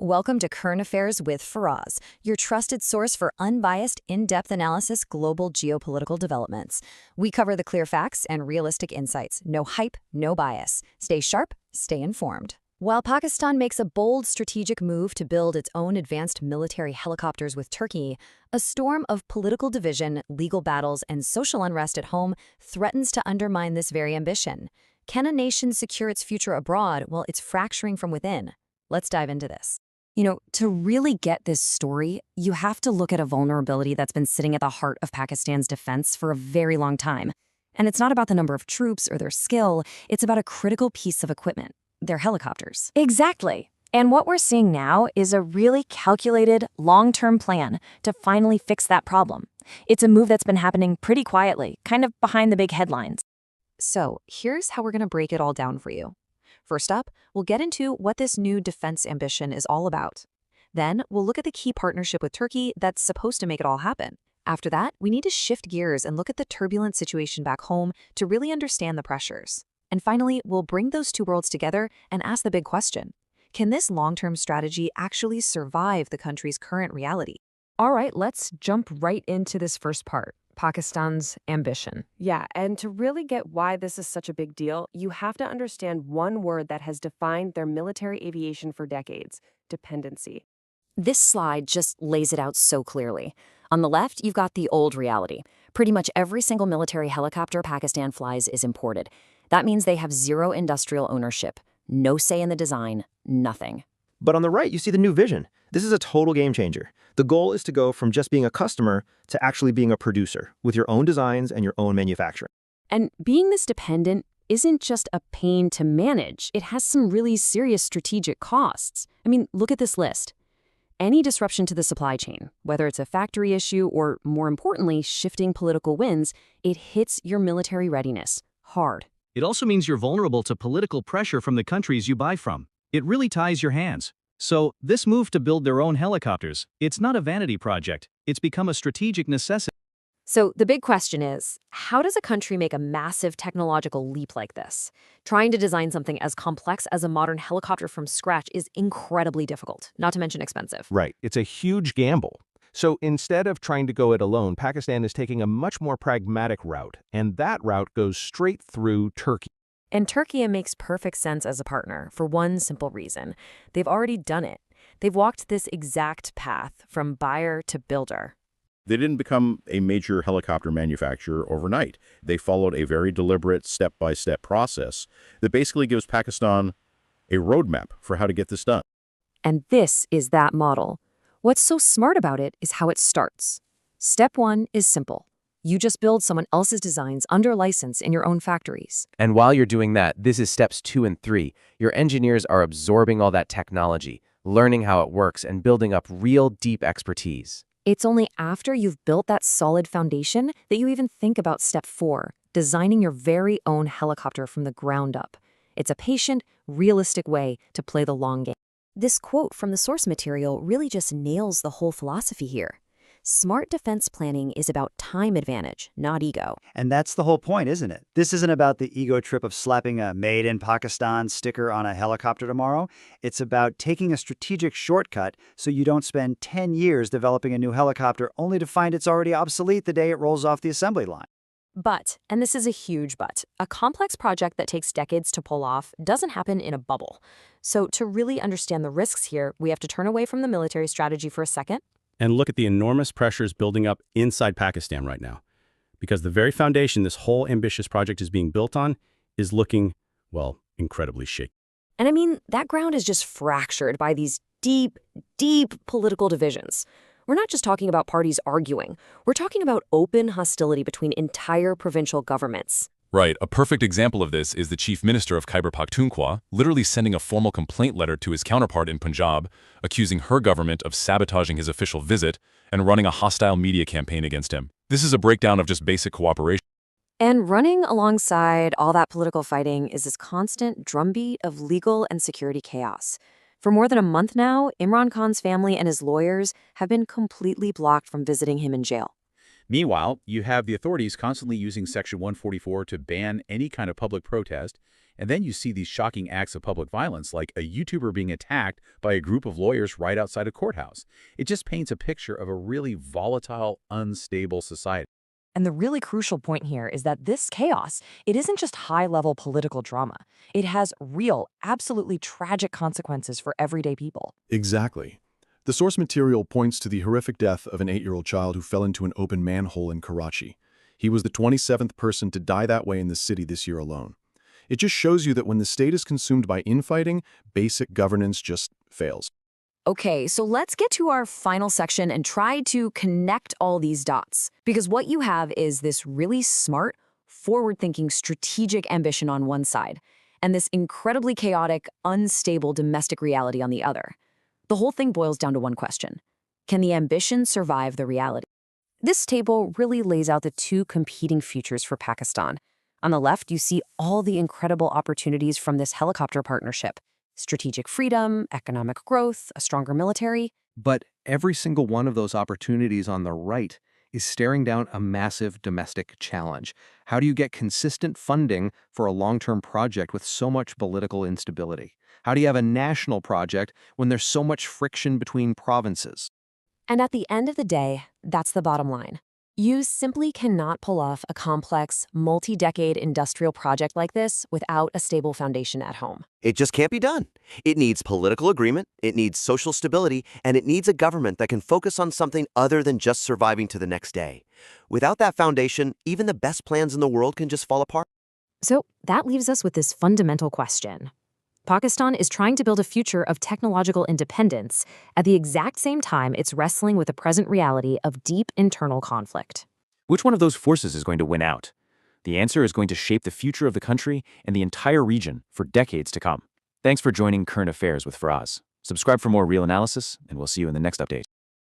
Welcome to Current Affairs with Faras, your trusted source for unbiased, in-depth analysis global geopolitical developments. We cover the clear facts and realistic insights. No hype, no bias. Stay sharp, stay informed. While Pakistan makes a bold strategic move to build its own advanced military helicopters with Turkey, a storm of political division, legal battles, and social unrest at home threatens to undermine this very ambition. Can a nation secure its future abroad while it's fracturing from within? Let's dive into this. To really get this story, you have to look at a vulnerability that's been sitting at the heart of Pakistan's defense for a very long time. And it's not about the number of troops or their skill, it's about a critical piece of equipment, their helicopters. Exactly. And what we're seeing now is a really calculated, long-term plan to finally fix that problem. It's a move that's been happening pretty quietly, kind of behind the big headlines. So here's how we're going to break it all down for you. First up, we'll get into what this new defense ambition is all about. Then, we'll look at the key partnership with Turkey that's supposed to make it all happen. After that, we need to shift gears and look at the turbulent situation back home to really understand the pressures. And finally, we'll bring those two worlds together and ask the big question. Can this long-term strategy actually survive the country's current reality? All right, let's jump right into this first part. Pakistan's ambition. Yeah, and to really get why this is such a big deal, you have to understand one word that has defined their military aviation for decades: dependency. This slide just lays it out so clearly. On the left, you've got the old reality. Pretty much every single military helicopter Pakistan flies is imported. That means they have zero industrial ownership, no say in the design, nothing. But on the right, you see the new vision. This is a total game changer. The goal is to go from just being a customer to actually being a producer with your own designs and your own manufacturing. And being this dependent isn't just a pain to manage. It has some really serious strategic costs. I mean, look at this list. Any disruption to the supply chain, whether it's a factory issue or, more importantly, shifting political winds, it hits your military readiness hard. It also means you're vulnerable to political pressure from the countries you buy from. It really ties your hands. So, this move to build their own helicopters, it's not a vanity project. It's become a strategic necessity. So the big question is, how does a country make a massive technological leap like this? Trying to design something as complex as a modern helicopter from scratch is incredibly difficult, not to mention expensive. Right. It's a huge gamble. So instead of trying to go it alone, Pakistan is taking a much more pragmatic route, and that route goes straight through Turkey. And Turkey makes perfect sense as a partner for one simple reason. They've already done it. They've walked this exact path from buyer to builder. They didn't become a major helicopter manufacturer overnight. They followed a very deliberate step-by-step process that basically gives Pakistan a roadmap for how to get this done. And this is that model. What's so smart about it is how it starts. Step one is simple. You just build someone else's designs under license in your own factories. And while you're doing that, this is steps 2 and 3. Your engineers are absorbing all that technology, learning how it works, and building up real deep expertise. It's only after you've built that solid foundation that you even think about step 4, designing your very own helicopter from the ground up. It's a patient, realistic way to play the long game. This quote from the source material really just nails the whole philosophy here. Smart defense planning is about time advantage, not ego. And that's the whole point, isn't it? This isn't about the ego trip of slapping a Made in Pakistan sticker on a helicopter tomorrow. It's about taking a strategic shortcut so you don't spend 10 years developing a new helicopter only to find it's already obsolete the day it rolls off the assembly line. But, and this is a huge but, a complex project that takes decades to pull off doesn't happen in a bubble. So to really understand the risks here, we have to turn away from the military strategy for a second and look at the enormous pressures building up inside Pakistan right now. Because the very foundation this whole ambitious project is being built on is looking, well, incredibly shaky. And I mean, that ground is just fractured by these deep, deep political divisions. We're not just talking about parties arguing. We're talking about open hostility between entire provincial governments. Right. A perfect example of this is the chief minister of Khyber Pakhtunkhwa literally sending a formal complaint letter to his counterpart in Punjab, accusing her government of sabotaging his official visit and running a hostile media campaign against him. This is a breakdown of just basic cooperation. And running alongside all that political fighting is this constant drumbeat of legal and security chaos. For more than a month now, Imran Khan's family and his lawyers have been completely blocked from visiting him in jail. Meanwhile, you have the authorities constantly using Section 144 to ban any kind of public protest And then you see these shocking acts of public violence, like a YouTuber being attacked by a group of lawyers right outside a courthouse. It just paints a picture of a really volatile, unstable society. And the really crucial point here is that this chaos, it isn't just high-level political drama. It has real, absolutely tragic consequences for everyday people. Exactly. The source material points to the horrific death of an 8-year-old child who fell into an open manhole in Karachi. He was the 27th person to die that way in the city this year alone. It just shows you that when the state is consumed by infighting, basic governance just fails. Okay, so let's get to our final section and try to connect all these dots. Because what you have is this really smart, forward-thinking, strategic ambition on one side, and this incredibly chaotic, unstable domestic reality on the other. The whole thing boils down to one question. Can the ambition survive the reality? This table really lays out the two competing futures for Pakistan. On the left, you see all the incredible opportunities from this helicopter partnership. Strategic freedom, economic growth, a stronger military. But every single one of those opportunities on the right is staring down a massive domestic challenge. How do you get consistent funding for a long-term project with so much political instability? How do you have a national project when there's so much friction between provinces? And at the end of the day, that's the bottom line. You simply cannot pull off a complex, multi-decade industrial project like this without a stable foundation at home. It just can't be done. It needs political agreement, it needs social stability, and it needs a government that can focus on something other than just surviving to the next day. Without that foundation, even the best plans in the world can just fall apart. So that leaves us with this fundamental question. Pakistan is trying to build a future of technological independence at the exact same time it's wrestling with the present reality of deep internal conflict. Which one of those forces is going to win out? The answer is going to shape the future of the country and the entire region for decades to come. Thanks for joining Current Affairs with Faraz. Subscribe for more real analysis, and we'll see you in the next update.